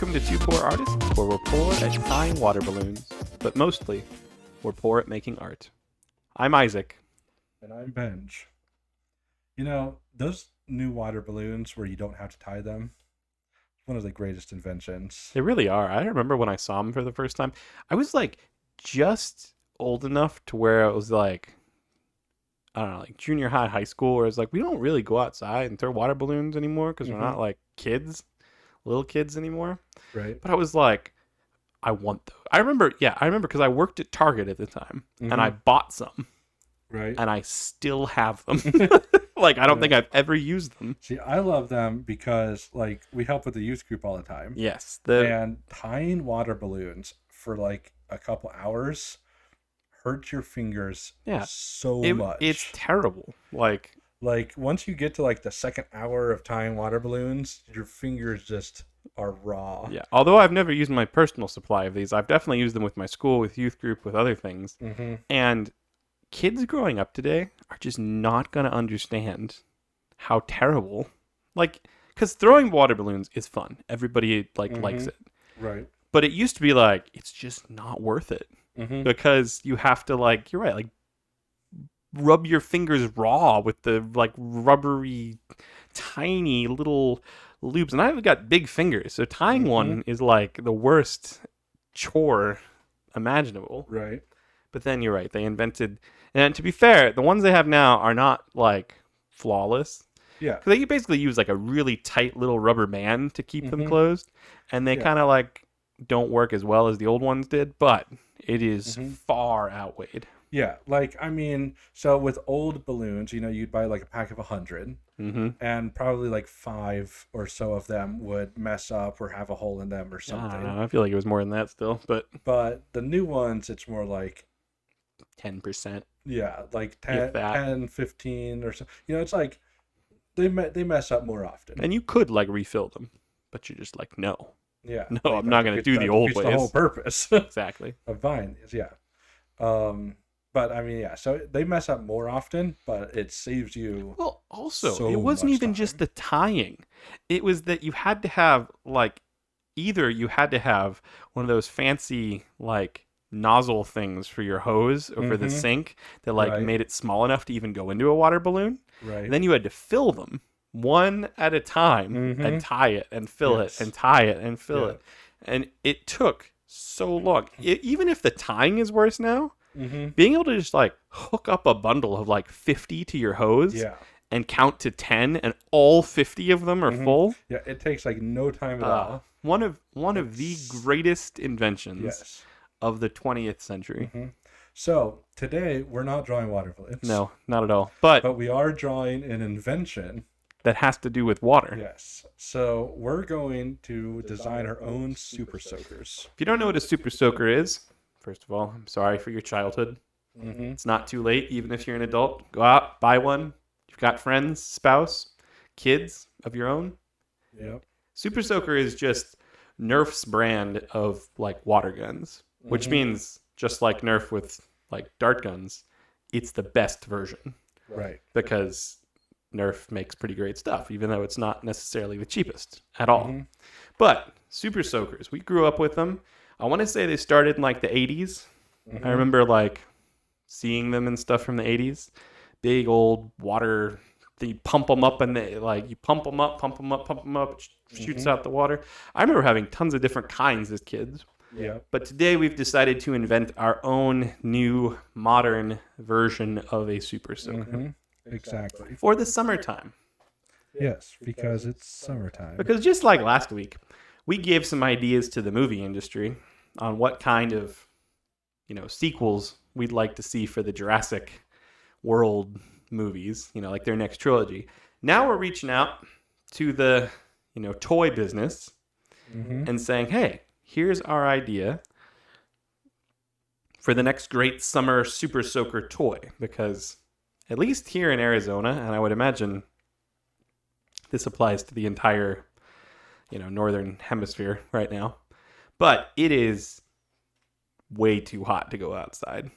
Welcome to Two Poor Artists, where we're poor at tying water balloons, but mostly we're poor at making art. I'm Isaac. And I'm Benj. You know, those new water balloons where you don't have to tie them, one of the greatest inventions. They really are. I remember when I saw them for the first time. I was like just old enough to where it was like, I don't know, like junior high, high school, where it's like, we don't really go outside and throw water balloons anymore because we're not like little kids anymore. Right. But I was like, I want those. I remember because I worked at Target at the time and I bought some. Right. And I still have them. Like, I don't think I've ever used them. See, I love them because, like, we help with the youth group all the time. Yes. And tying water balloons for, like, a couple hours hurts your fingers so much. It's terrible. Like, once you get to, like, the second hour of tying water balloons, your fingers just are raw. Yeah. Although I've never used my personal supply of these, I've definitely used them with my school, with youth group, with other things. Mm-hmm. And kids growing up today are just not going to understand how terrible, like, because throwing water balloons is fun. Everybody likes it. Right. But it used to be like, it's just not worth it because you have to, like, you're right, like, rub your fingers raw with the, like, rubbery, tiny little loops. And I've got big fingers, so tying one is like the worst chore imaginable. Right. But then you're right, they invented. And to be fair, the ones they have now are not, like, flawless. Yeah. Because they basically use, like, a really tight little rubber band to keep them closed. And they kind of, like, don't work as well as the old ones did. But it is far outweighed. Yeah. Like, I mean, so with old balloons, you know, you'd buy, like, a pack of 100. And probably, like, 5 or so of them would mess up or have a hole in them or something. I don't know. I feel like it was more than that still. But the new ones, it's more like 10%. Yeah, like 10, 15 or so. You know, it's like they mess up more often. And you could, like, refill them, but you're just like, no. Yeah. No, I'm not going to do the old ways. The whole purpose. Exactly. Of buying these, yeah. But I mean, yeah, so they mess up more often, but it saves you. Well, also, so it wasn't much even time. just the tying. It was that you had to have, like, either you had to have one of those fancy, like, nozzle things for your hose or for the sink that, like, made it small enough to even go into a water balloon. Right. And then you had to fill them one at a time and tie it and fill it and tie it and fill it. And it took so long. Even if the tying is worse now, being able to just, like, hook up a bundle of, like, 50 to your hose and count to 10 and all 50 of them are full. Yeah, it takes, like, no time at all. One of the greatest inventions of the 20th century. So today we're not drawing water balloons. No, not at all. But we are drawing an invention that has to do with water. Yes. So we're going to design our own super soakers. If you don't know what a super soaker is, first of all, I'm sorry for your childhood. It's not too late, even if you're an adult. Go out, buy one. You've got friends, spouse, kids of your own. Yep. Super soaker is just Nerf's brand of, like, water guns. Which means, just like Nerf with, like, dart guns, it's the best version. Right. Because Nerf makes pretty great stuff, even though it's not necessarily the cheapest at all. But super soakers, we grew up with them. I want to say they started in, like, the 80s. I remember, like, seeing them and stuff from the 80s. Big old water, you pump them up and they, like, you pump them up, it shoots out the water. I remember having tons of different kinds as kids. Yeah. But today we've decided to invent our own new modern version of a super soaker. Exactly. For the summertime. Yes, because it's summertime. Because just like last week, we gave some ideas to the movie industry on what kind of, you know, sequels we'd like to see for the Jurassic World movies, you know, like their next trilogy. Now we're reaching out to the, you know, toy business and saying, hey, here's our idea for the next great summer super soaker toy. Because at least here in Arizona, and I would imagine this applies to the entire, you know, northern hemisphere right now, but it is way too hot to go outside.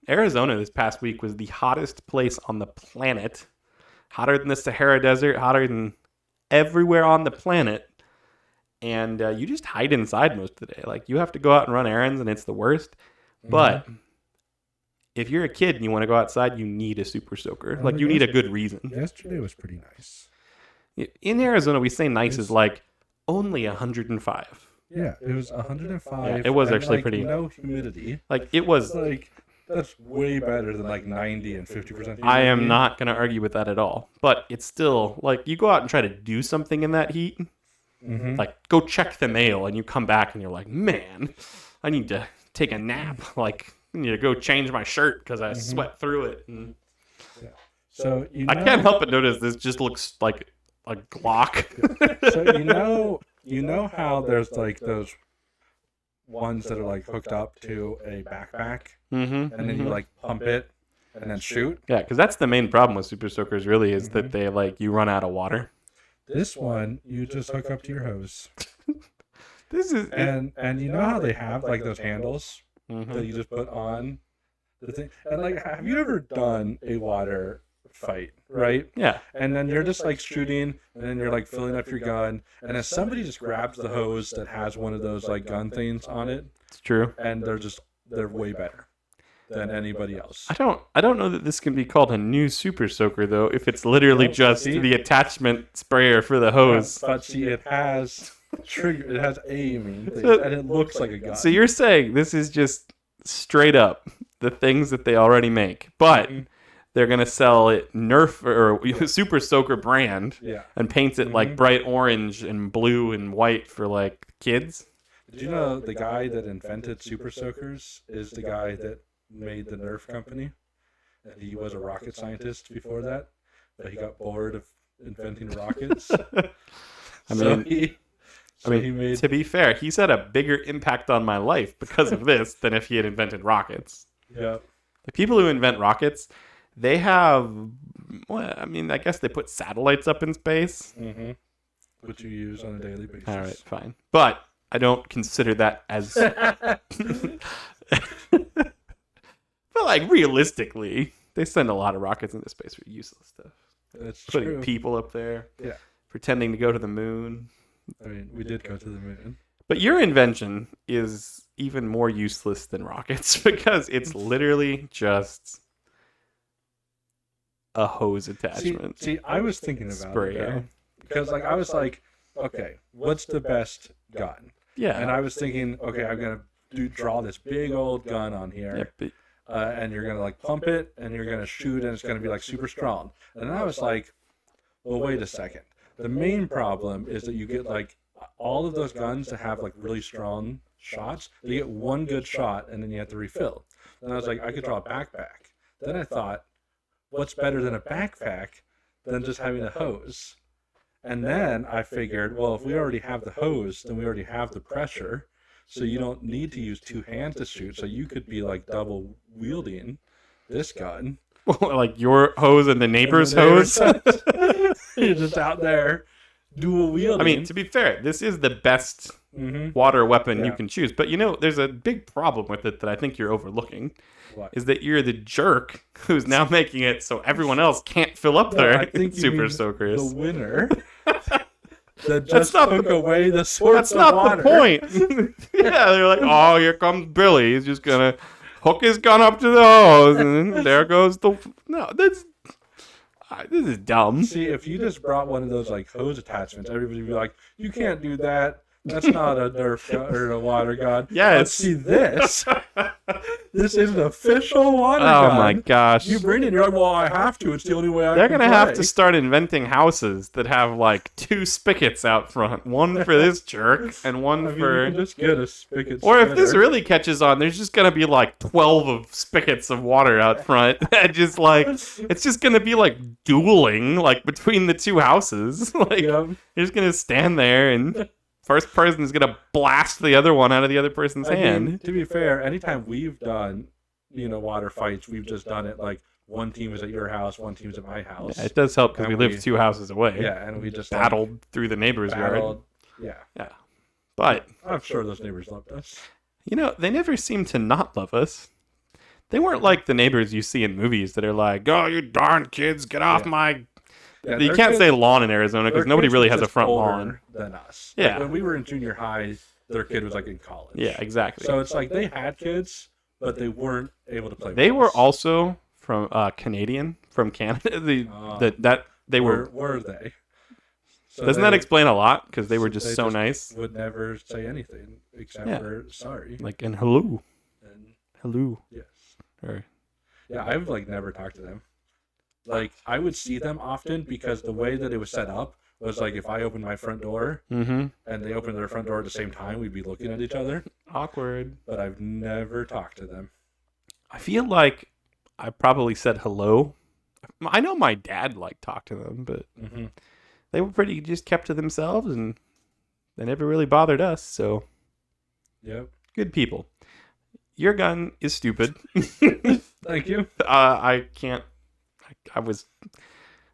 Arizona this past week was the hottest place on the planet. Hotter than the Sahara Desert, hotter than everywhere on the planet. and you just hide inside most of the day. Like, you have to go out and run errands, and it's the worst. But if you're a kid and you want to go outside, you need a super soaker. Like, you need a good reason. Yesterday was pretty nice. In Arizona, we say nice is like only 105. Yeah, it was 105. Yeah, it was actually like, pretty. No humidity. Like, it was. Like, that's way better than like 90 and 50% humidity. I am not going to argue with that at all. But it's still, like, you go out and try to do something in that heat. Like, go check the mail, and you come back and you're like, man, I need to take a nap. Like, I need to go change my shirt because I sweat through it. And So I can't help but notice this just looks like a Glock. So you know how there's like those ones that are like hooked up to a backpack, and then you like pump it and then shoot. Yeah, because that's the main problem with super soakers. Really, is that they like you run out of water. This one you just hook up to your hose. This is and you know how they have like those handles that you just put on the thing. And like, have you ever done a water fight, right? Yeah. And then you're just like shooting, and then you're like filling up your gun, and then somebody just grabs the hose that has one of those like gun things on it. It's true. And they're way better than anybody else. I don't know that this can be called a new super soaker though, if it's literally just the attachment sprayer for the hose. But see, it has trigger, it has aiming, and it looks like a gun. So you're saying this is just straight up the things that they already make, but they're gonna sell it Nerf or Super Soaker brand, and paint it like bright orange and blue and white for like kids. Did you know the guy that invented Super Soakers is the guy that made the Nerf company? And he was a rocket scientist before that, but he got bored of inventing rockets. To be fair, he's had a bigger impact on my life because of this than if he had invented rockets. Yeah. The people who invent rockets, they have, well, I mean, I guess they put satellites up in space. Which you use on a daily basis. All right, fine. But I don't consider that as... But, like, realistically, they send a lot of rockets into space for useless stuff. That's Putting true. people up there. Yeah. Pretending to go to the moon. I mean, we did go to the moon. But your invention is even more useless than rockets because it's literally just a hose attachment. See, I was thinking about sprayer. it because, like, I was like, okay, what's the best gun? Yeah. And I was thinking, okay, I'm gonna draw this big old gun on here, and you're gonna like pump it, and you're gonna shoot, and it's gonna be like super strong. And then I was like, well, wait a second. The main problem is that you get like all of those guns that have like really strong shots. You get one good shot, and then you have to refill. And I was like, I could draw a backpack. Then I thought, what's better than a backpack than just having a hose? And then I figured, well, if we already have the hose, then we already have the pressure. So you don't need to use two hands to shoot. So you could be like double wielding this gun. Well, like your hose and the neighbor's hose? You're just out there dual wielding. I mean, to be fair, this is the best water weapon you can choose. But, you know, there's a big problem with it that I think you're overlooking. What? Is that you're the jerk who's now making it so everyone else can't fill up their super soakers. The winner that just took away the source of water. That's not the point. Yeah, they're like, oh, here comes Billy. He's just going to hook his gun up to the hose, and then there goes the... No, this is dumb. See, if you just brought one of those like hose attachments, everybody would be like, you can't do that. That's not a Nerf gun or a water gun. Yes. See this? This is an official water gun. Oh my gosh. You bring it, you're like, well, I have to. It's the only way I They're can going to play. have to start inventing houses that have like two spigots out front. One for this jerk and one for... You can just get a spigot Or if this really catches on, there's just going to be like 12 of spigots of water out front. And just like, it's just going to be like dueling like between the two houses. Like, you're just going to stand there and... First person is going to blast the other one out of the other person's hand. Mean, to be fair, anytime we've done, water fights, we've just done it like one team is at your house, one team is at my house. Yeah, it does help because we live 2 houses away. Yeah, and we just battled through the neighbor's yard. Yeah. But I'm sure those neighbors loved us. They never seem to not love us. They weren't like the neighbors you see in movies that are like, oh, you darn kids, get off my Yeah, You their can't kids- say lawn in Arizona their because nobody kids really were has a just front older lawn. than us. Yeah. Like, when we were in junior high, their kid was like in college. Yeah, exactly. So it's like they had kids, but they weren't able to play. They with were us. also from Canadian, from Canada. They Where were. were they? So Doesn't that explain a lot? Because they were just they so just nice. Would never say anything except for sorry. Like, and hello. And Hello. yes. Or, Yeah, I would like never talk to them. Like, I would see them often because the way that it was set up was like if I opened my front door and they opened their front door at the same time, we'd be looking at each other. Awkward. But I've never talked to them. I feel like I probably said hello. I know my dad like talked to them, but they were pretty just kept to themselves, and they never really bothered us. So, Yep. good people. Your gun is stupid. Thank you. I can't.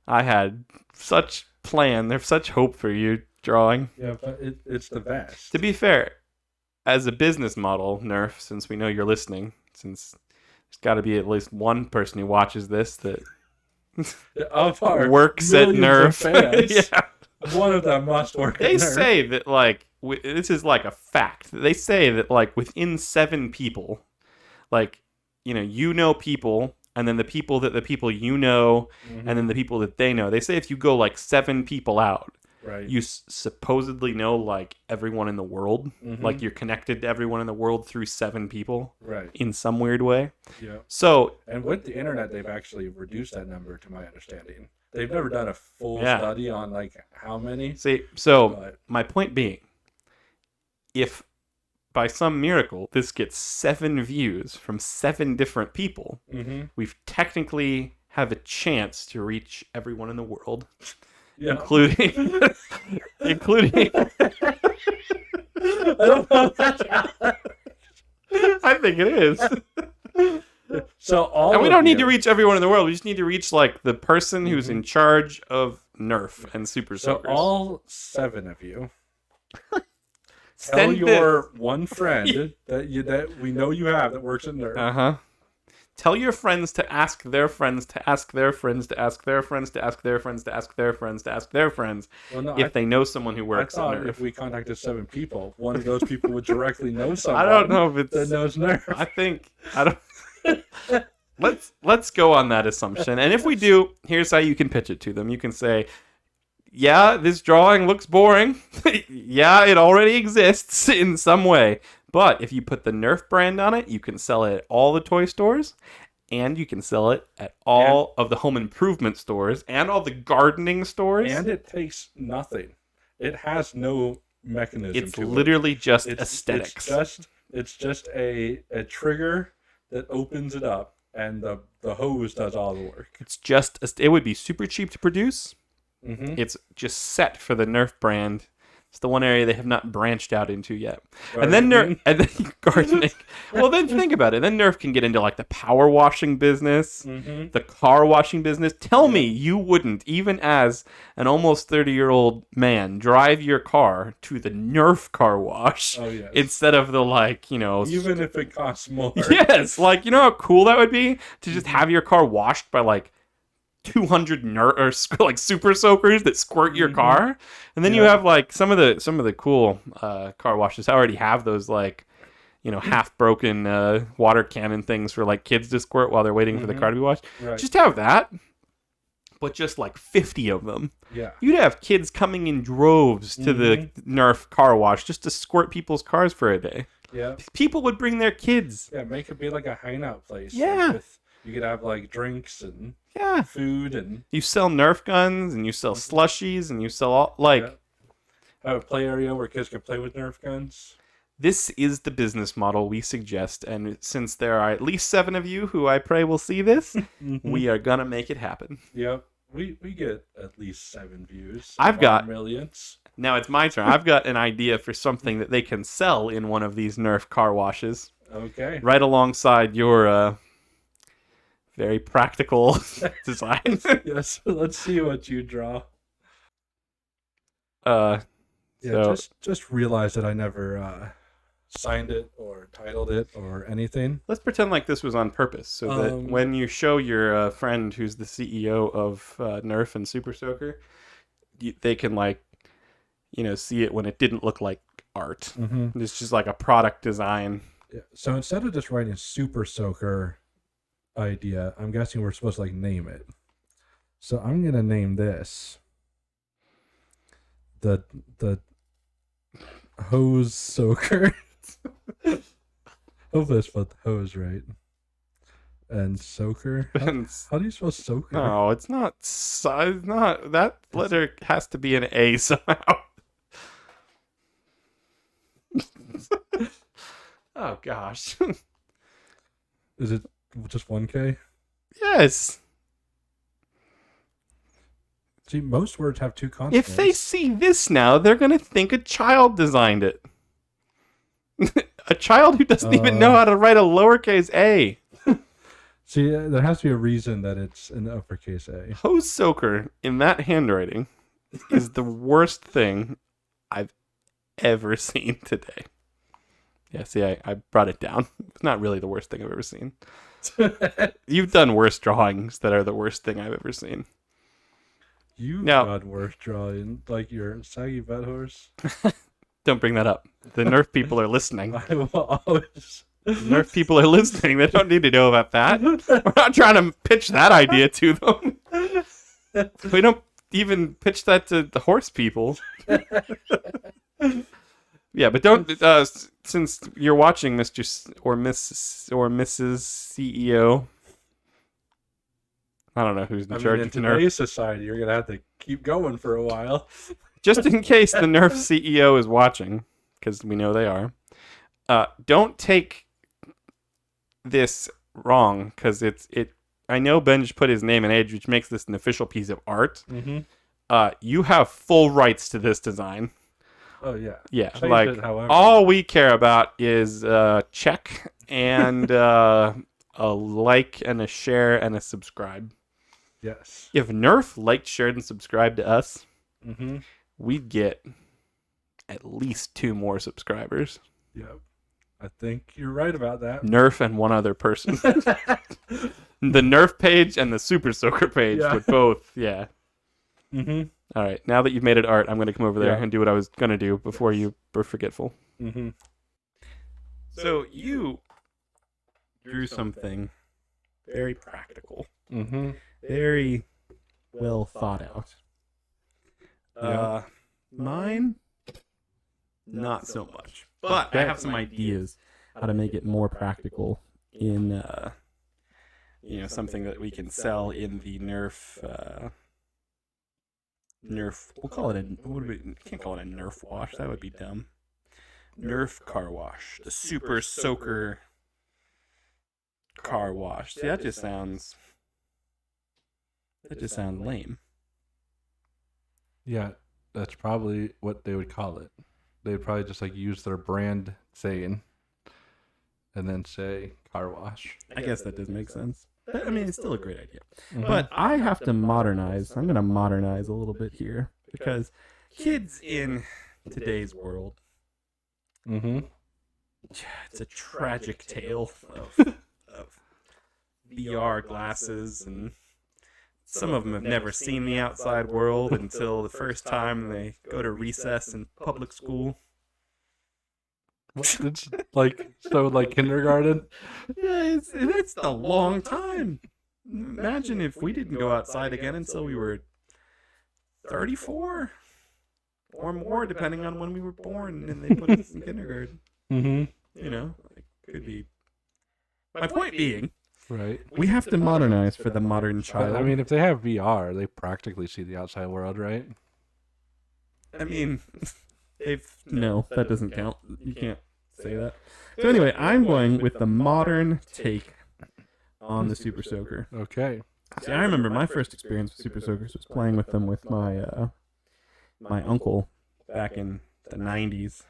I had such plan. There's such hope for you drawing. Yeah, but it's the best. To be fair, as a business model, Nerf, since we know you're listening, since there's got to be at least one person who watches this that Of our works at millions of Nerf. fans, Yeah. one of them must work They at Nerf. say that, like, this is like a fact. They say that, like, within 7 people, like, you know people, and then the people you know, and then the people that they know. They say if you go, like, 7 people out, Right. you supposedly know, like, everyone in the world. Like, you're connected to everyone in the world through 7 people. Right. In some weird way. Yeah. So, And with the internet, they've actually reduced that number, to my understanding. They've never done a full Yeah. study on like how many. so my point being, if by some miracle this gets 7 views from 7 different people, we've technically have a chance to reach everyone in the world, including including. I don't know if that's I think it is. So And we don't need to reach everyone in the world. We just need to reach, like, the person who's in charge of Nerf and Super So Soakers. all 7 of you tell Send your one friend that we know you have that works at Nerf. Tell your friends to ask their friends to ask their friends to ask their friends to ask their friends to ask their friends to ask their friends Well, no, if they know someone who I works at thought Nerf. if we contacted 7 people, one of those people would directly know someone. I don't know if that it's. knows Nerf. I don't. Let's go on that assumption, and if we do, here's how you can pitch it to them. You can say, "Yeah, this drawing looks boring. Yeah, it already exists in some way." But if you put the Nerf brand on it, you can sell it at all the toy stores, and you can sell it at all of the home improvement stores, and all the gardening stores. And it takes nothing. It has no mechanism. It's to literally it. just aesthetics. It's just a trigger that opens it up, and the hose does all the work. It's just it would be super cheap to produce. Mm-hmm. It's just set for the Nerf brand. It's the one area they have not branched out into yet. Gardening. And then gardening. Well, then think about it. Then Nerf can get into, like, the power washing business, the car washing business. Tell me you wouldn't, even as an almost 30-year-old man, drive your car to the Nerf car wash instead of the, like, even if it costs more. Yes, like, you know how cool that would be to just have your car washed by, like, 200 like Super Soakers that squirt your car, and then you have, like, some of the cool car washes already have those, like, half broken water cannon things for, like, kids to squirt while they're waiting for the car to be washed. Right. Just have that, but just like 50 of them. Yeah. You'd have kids coming in droves to the Nerf car wash just to squirt people's cars for a day. Yeah. People would bring their kids. Yeah, make it be like a hangout place. Yeah. Like you could have, like, drinks and Yeah. food and You sell Nerf guns, and you sell slushies, and you sell all, like, have a play area where kids can play with Nerf guns. this is the business model we suggest, and since there are at least 7 of you who I pray will see this, we are gonna make it happen. Yep. We get at least 7 views. I've got millions. Now it's my turn. I've got an idea for something that they can sell in one of these Nerf car washes, Okay. right alongside your very practical design. Yes. Let's see what you draw. Yeah, just realized that I never signed it or titled it or anything. Let's pretend like this was on purpose, so that when you show your friend who's the CEO of Nerf and Super Soaker, they can see it when it didn't look like art. Mm-hmm. It's just like a product design. Yeah. So instead of just writing Super Soaker idea, I'm guessing we're supposed to name it. So I'm gonna name this the hose soaker. Hopefully I spelled hose right. And soaker. How do you spell soaker? No, it's not. It's not. That letter has to be an A somehow. Oh gosh. Is it just 1K? Yes. See, most words have 2 consonants. If they see this now, they're gonna think a child designed it. A child who doesn't even know how to write a lowercase a. See, there has to be a reason that it's an uppercase A. Hose soaker in that handwriting is the worst thing I've ever seen today. Yeah, see, I brought it down. It's not really the worst thing I've ever seen. You've done worse drawings that are the worst thing I've ever seen. You've done worse drawing, like your saggy bed horse. Don't bring that up. The Nerf people are listening. I will always... Nerf people are listening. They don't need to know about that. We're not trying to pitch that idea to them. We don't even pitch that to the horse people. Yeah, but don't. Since you're watching, Mr. or Mrs. CEO. I don't know who's in charge of in Nerf. today's society, you're gonna have to keep going for a while. Just in case the Nerf CEO is watching, because we know they are. Don't take this wrong, because it. I know Ben just put his name and age, which makes this an official piece of art. Mm-hmm. You have full rights to this design. Oh yeah. Yeah, Change it, however. all we care about is check and a like and a share and a subscribe. Yes. If Nerf liked, shared, and subscribed to us, mm-hmm. we'd get at least 2 more subscribers. Yep. I think you're right about that. Nerf and one other person. The Nerf page and the Super Soaker page would both, yeah. Mm-hmm. All right, now that you've made it art, I'm going to come over there and do what I was going to do before you were forgetful. Mm-hmm. So you drew something very practical. Mm-hmm. Very well thought out. Mine, not so much. But I have some ideas how to make it more practical in, something that we can sell in the Nerf. We'll call it can't call it a Nerf wash. That would be dumb. Nerf car wash. The Super Soaker car wash. See, that just sounds lame. Yeah, that's probably what they would call it. They would probably just use their brand saying and then say car wash. I guess that does make sense. I mean, it's still a great idea. Mm-hmm. But I have to modernize. I'm going to modernize a little bit here because kids in today's world, it's a tragic tale of VR glasses, and some of them have never seen the outside world until the first time they go to recess in public school. It's like kindergarten? Yeah, it's a long time. Imagine if we didn't go outside again until we were 34 or more, depending on when we were born, and they put us in kindergarten. Mm-hmm. Could be. My point being, right? We have to modernize for the modern child. I mean, if they have VR, they practically see the outside world, right? I mean, no, that doesn't count. You can't say that. So anyway, I'm going with the modern take on the Super Soaker. Okay. See, I remember my first experience with Super Soakers was playing with them with my my uncle back in the 90s,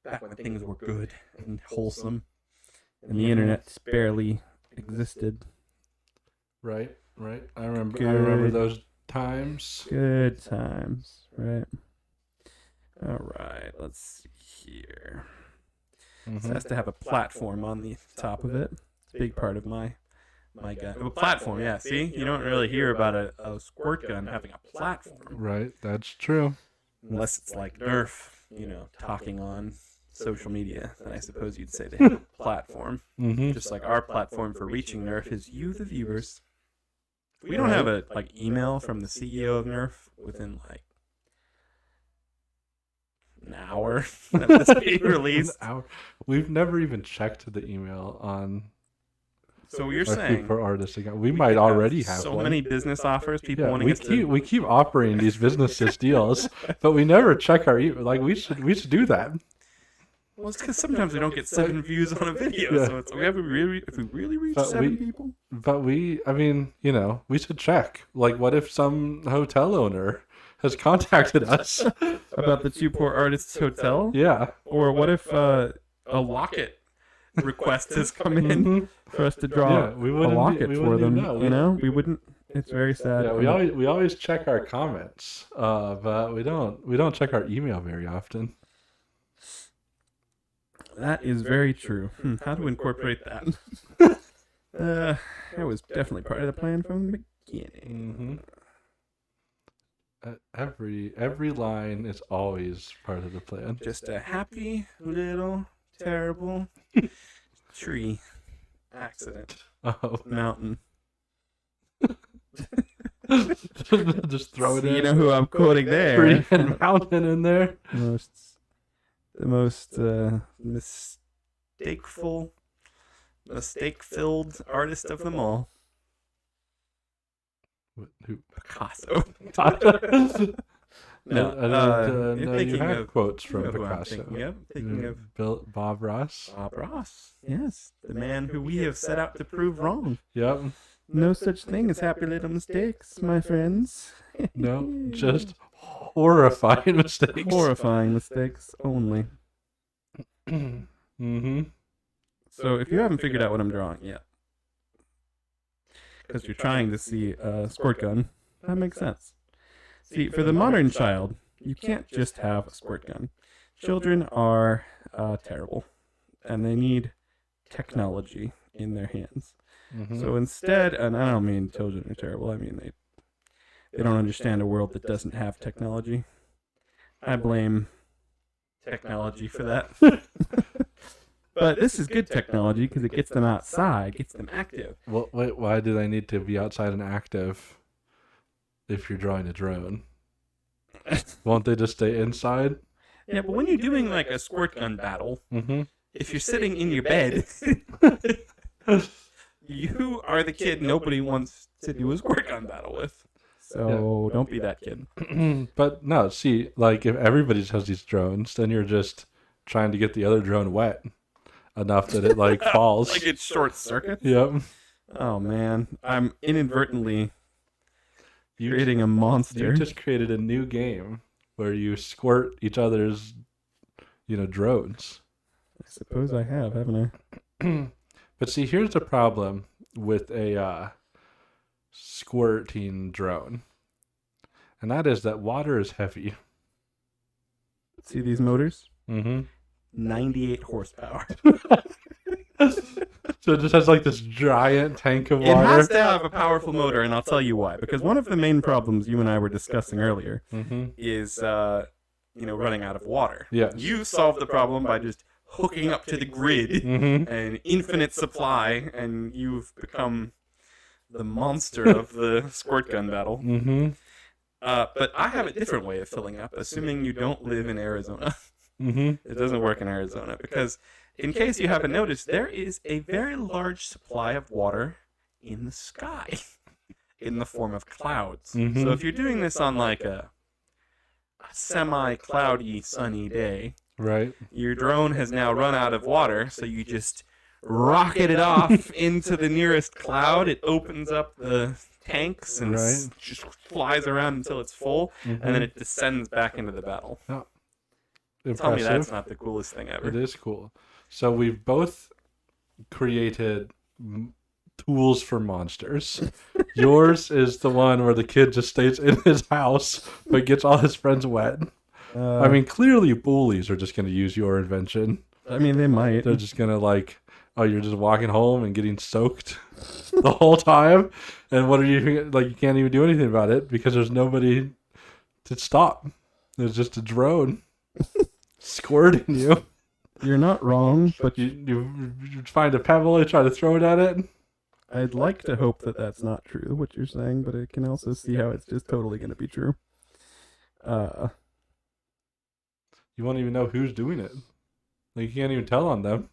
back when things were good and wholesome, and the internet barely existed. Right. I remember those times. Good times, right? All right, let's see here. So it has to have a platform on the top of it. It's a big part of my gun. A platform, yeah. See? You don't really hear about a squirt gun having a platform. Right, that's true. Unless it's like Nerf, talking on social media, then I suppose you'd say they have a platform. Just like our platform for reaching Nerf is you, the viewers. If we don't have a email from the CEO of Nerf within an hour of this being released. We've never even checked the email on. So you're saying for artists again, we might already have so one. many business offers, people wanting us to. We keep offering these businesses deals, but we never check our email. We should do that. Well, it's because sometimes we don't get 7 views on a video, so it's if we really reach 7 people. But we should check. What if some hotel owner has contacted us about the Two Poor Artists Hotel? Yeah. Or what if a locket request has come in for us to draw a locket for them? We wouldn't. It's very sad. Yeah, we always check our comments, but we don't check our email very often. That is very true. How to incorporate that? That was definitely part of the plan from the beginning. Every line is always part of the plan. Just a happy little terrible tree accident. Oh, mountain. Just throw it in. You know who I'm quoting there? Tree and mountain in there. The most mistake-filled artist of them all. Who? Picasso. No, you have of quotes from Picasso. Thinking of Bob Ross. Bob Ross, yes, the man who we have set out to prove wrong. Yep. No such thing as happy little mistakes, my friends. No, just horrifying mistakes. Horrifying mistakes only. So if you haven't figured out what I'm drawing yet, because you're trying to see a squirt gun, that makes sense. See, for the modern child, you can't just have a squirt gun. Children are terrible, and they need technology in their hands. So instead, and I don't mean children are terrible, I mean they don't understand a world that doesn't have technology. I blame technology for that. But this is good technology because it gets them outside, gets them active. Well, wait, why do they need to be outside and active if you're drawing a drone? Won't they just stay inside? Yeah, but when you're doing a squirt gun battle, if you're sitting in your bed, you are the kid nobody wants to do a squirt gun battle with. So don't be that kid. But no, see, if everybody has these drones, then you're just trying to get the other drone wet enough that it falls. It short circuits? Yep. Oh man, I'm inadvertently creating a monster. You just created a new game where you squirt each other's, drones. I suppose I have, haven't I? But see, here's the problem with a squirting drone, and that is that water is heavy. See these motors? 98 horsepower. So it just has like this giant tank of water. It has to have a powerful motor, and I'll tell you why. Because one of the main problems you and I were discussing earlier is, running out of water. Yes. You solved the problem by just hooking up to the grid and infinite supply, and you've become the monster of the squirt gun battle. But I have a different way of filling up, assuming you don't live in Arizona. It doesn't work in Arizona because, in case you haven't noticed, there is a very large supply of water in the sky in the form of clouds. So if you're doing this on a semi-cloudy, sunny day, right, your drone has now run out of water, so you just rocket it off into the nearest cloud. It opens up the tanks and just flies around until it's full, and then it descends back into the battle. Oh. Tell me that's not the coolest thing ever. It is cool. So we've both created tools for monsters. Yours is the one where the kid just stays in his house but gets all his friends wet. I mean, clearly bullies are just going to use your invention. I mean, they might. They're just gonna like, oh, you're just walking home and getting soaked the whole time, and what are you like? You can't even do anything about it because there's nobody to stop. There's just a drone squirting you. You're not wrong, but You find a pebble and try to throw it at it. I'd like to hope that that's not true, what you're saying, but I can also see how it's just totally going to be true. You won't even know who's doing it. Like, you can't even tell on them.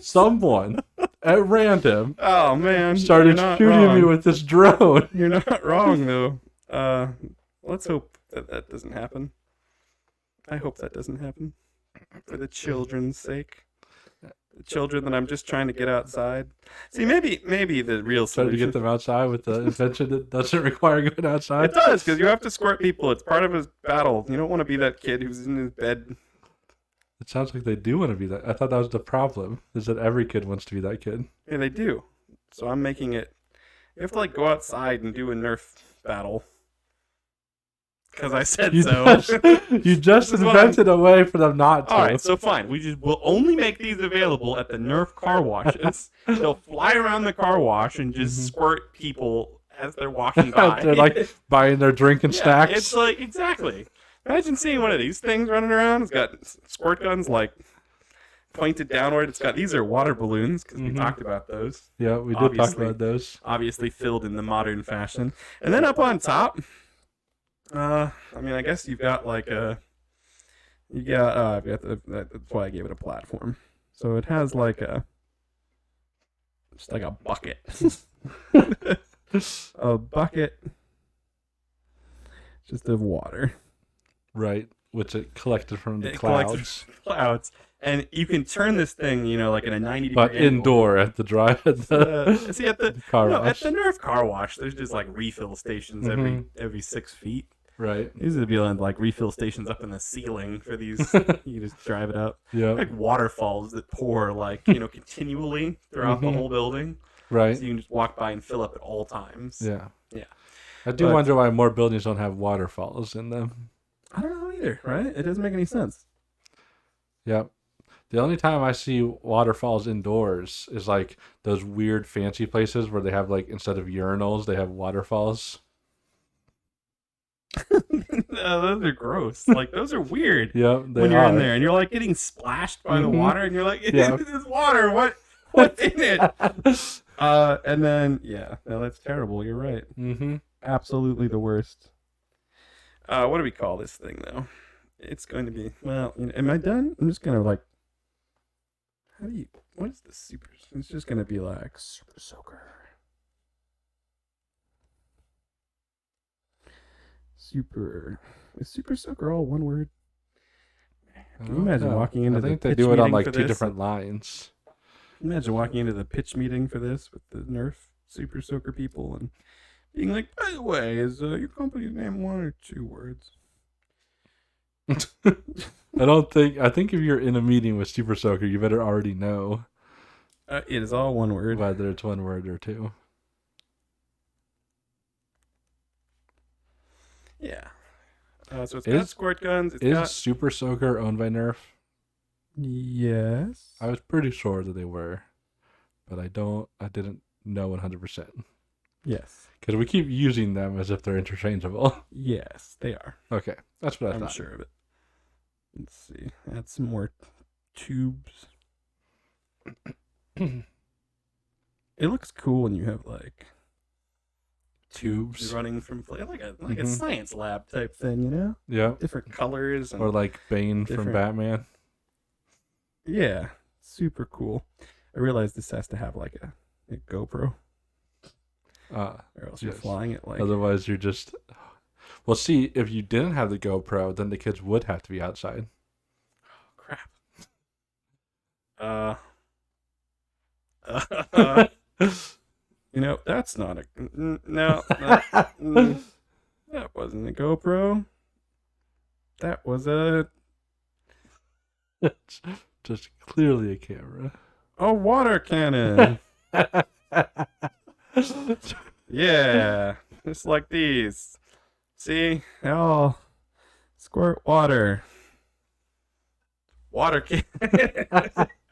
Someone at random Oh man, started shooting me with this drone. You're not wrong though. Let's hope that doesn't happen. I hope that doesn't happen for the children's sake. The children that I'm just trying to get outside. See, maybe the real Trying to solution. get them outside with the invention that doesn't require going outside. It does, because you have to squirt people. It's part of his battle. You don't want to be that kid who's in his bed. It sounds like they do want to be that. I thought that was the problem, is that every kid wants to be that kid. Yeah, they do. So I'm making it. You have to like go outside and do a Nerf battle. Because I said so. You just invented a way for them not to. All right, so fine. We'll only make these available at the Nerf car washes. They'll fly around the car wash and just squirt people as they're walking by. They're like buying their drink and snacks. It's like, exactly. Imagine seeing one of these things running around. It's got squirt guns like pointed downward. It's got, these are water balloons because we talked about those. Yeah, we did talk about those. Obviously filled in the modern fashion. And then up on top, I mean, I guess you've got like I've got that's why I gave it a platform. So it has like just like a bucket. A bucket just of water. Right, which it collected from the It collected clouds. Clouds. And you can turn this thing, like in a 90-degree But angle. indoor at the dry at the See, at the car at wash. the Nerf car wash, there's just like refill stations every 6 feet. Right. These would be like refill stations up in the ceiling for these. You just drive it up. Yeah. Like waterfalls that pour continually throughout the whole building. Right. So you can just walk by and fill up at all times. Yeah. Yeah. I do wonder why more buildings don't have waterfalls in them. I don't know either, right? It doesn't make any sense. Yep. The only time I see waterfalls indoors is like those weird fancy places where they have like, instead of urinals, they have waterfalls. No, those are gross. Like, those are weird. Yep. When you're in there and you're like getting splashed by the water and you're like, this water, what's in it? And then, no, that's terrible. You're right. Mm-hmm. Absolutely the worst. What do we call this thing, though? It's going to be, Well, am I done? I'm just gonna like. What is the super? It's just gonna be like super soaker. Is super soaker all one word? Can you imagine walking into I think the they pitch do it on meeting like for two this? different lines. Imagine walking into the pitch meeting for this with the Nerf super soaker people and being like, by the way, is your company's name one or two words? I think if you're in a meeting with Super Soaker, you better already know It is all one word. whether it's one word or two. Yeah. so it's got squirt guns. It's got Super Soaker owned by Nerf? Yes. I was pretty sure that they were, but I didn't know 100%. Yes. Because we keep using them as if they're interchangeable. Yes, they are. Okay, that's what I I'm thought. sure of it. Let's see. Add some more tubes. It looks cool when you have like Tubes. running from like a science lab type thing. thing, you know? Yeah. Different colors and Or like Bane from different- Batman. yeah, super cool. I realize this has to have like a GoPro, or else you're Yes. flying it like. Otherwise, you're just. Well, see, if you didn't have the GoPro, then the kids would have to be outside. Crap. That's not a no. That wasn't a GoPro. That was a Just clearly a camera. water cannon. Yeah, just like these. See, they all squirt water. water can.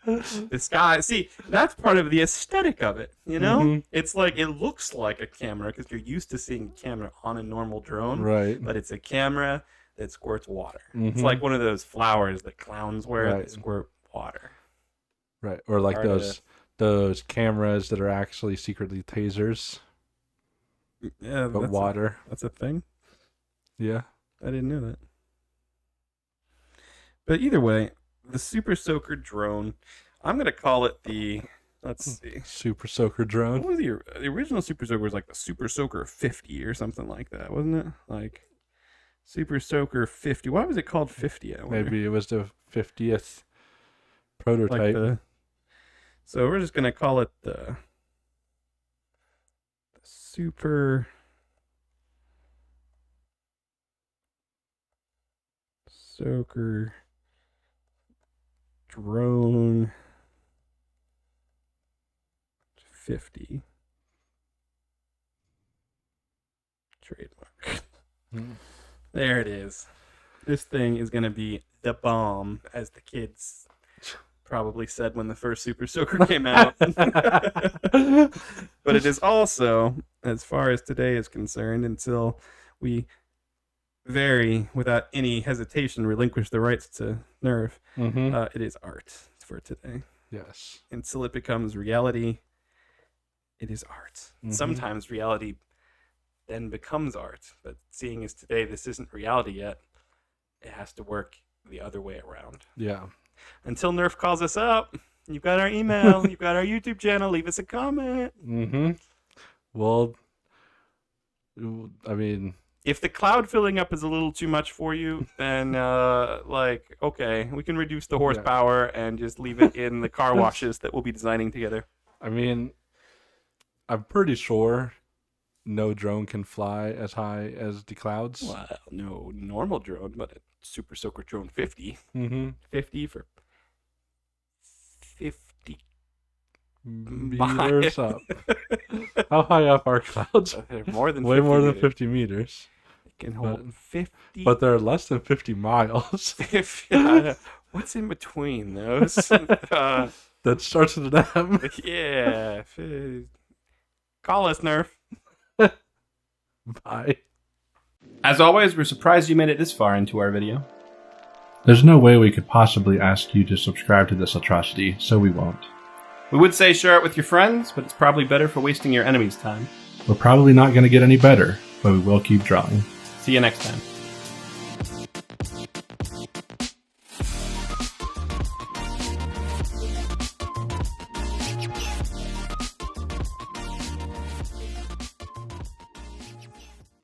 The sky. See, that's part of the aesthetic of it, you know? Mhm. It's like, it looks like a camera because you're used to seeing a camera on a normal drone. Right. But it's a camera that squirts water. It's Mhm. like one of those flowers that clowns wear Right. that squirt water. Right. Or like Part of those cameras that are actually secretly tasers, Yeah, but water. That's a thing. Yeah. I didn't know that. But either way, the Super Soaker drone, I'm going to call it the, let's see. Super Soaker drone. What was the original Super Soaker was like the Super Soaker 50 or something like that, wasn't it? Like Super Soaker 50. Why was it called 50? I wonder? Maybe it was the 50th prototype. So we're just going to call it the Super Soaker drone 50 trademark. There it is. This thing is going to be the bomb, as the kids probably said when the first Super Soaker came out. But it is also, as far as today is concerned, until we without any hesitation, relinquish the rights to Nerf, it is art for today. Yes. Until it becomes reality, it is art. Sometimes reality then becomes art, but seeing as today this isn't reality yet, it has to work the other way around. Yeah. Until Nerf calls us up, you've got our email, you've got our YouTube channel, leave us a comment. Well, I mean, if the cloud filling up is a little too much for you, then okay, we can reduce the horsepower and just leave it in the car washes that we'll be designing together. I mean, I'm pretty sure no drone can fly as high as the clouds. Well, no normal drone, but a Super Soaker drone 50. 50 for 50 meters up. How high up are clouds? They're more than way 50 more than meters. 50 meters. It can hold 50. But they're less than 50 miles. What's in between those? That starts with an M. Yeah. Call us, Nerf. Bye. As always, we're surprised you made it this far into our video. There's no way we could possibly ask you to subscribe to this atrocity, so we won't. We would say share it with your friends, but it's probably better for wasting your enemy's time. We're probably not going to get any better, but we will keep drawing. See you next time.